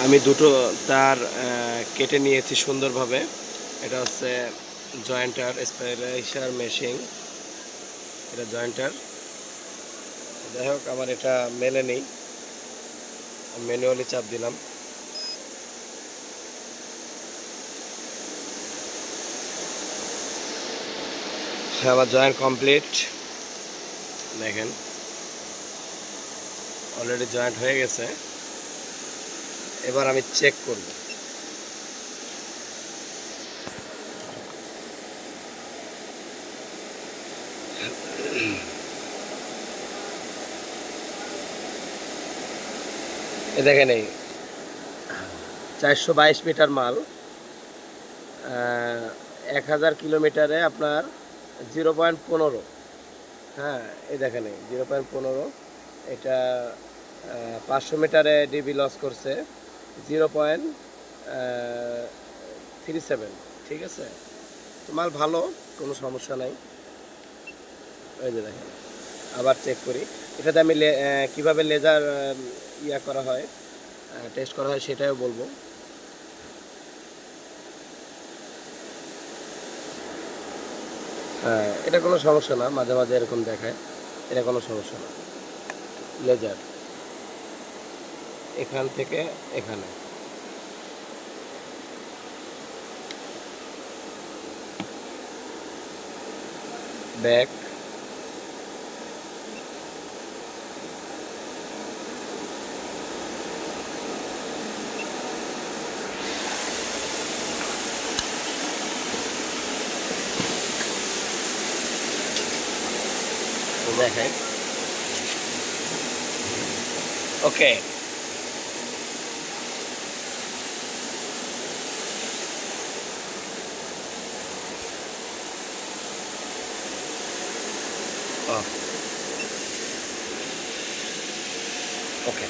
আমি দুটো তার কেটে নিয়েছি সুন্দরভাবে। এটা হচ্ছে জয়েন্টার স্পেশাল মেশিন, এটা জয়েন্টার। যাই হোক, আমার এটা মেলেনি, ম্যানুয়ালি চাপ দিলাম। হ্যাঁ, আমার জয়েন্ট কমপ্লিট। দেখেন, অলরেডি জয়েন্ট হয়ে গেছে। এবার আমি চেক করব। দেখেন, এই 422 মিটার মাল, 1000 কিলোমিটারে আপনার 0.15। হ্যাঁ, এই দেখেন, এই 0.15। এটা 500 মিটারে ডিবি লস করছে 0.37। ঠিক আছে, তো মাল ভালো, কোনো সমস্যা নাই। ওই যে দেখেন, আবার চেক করি। এটাতে আমি কীভাবে লেজার ইয়া করা হয়, টেস্ট করা হয়, সেটাও বলবো। হ্যাঁ, এটা কোনো সমস্যা না, মাঝে মাঝে এরকম দেখায়, এটা কোনো সমস্যা না। লেজার এখান থেকে এখানে, ব্যাক, দেখেন। ওকে, ওকে।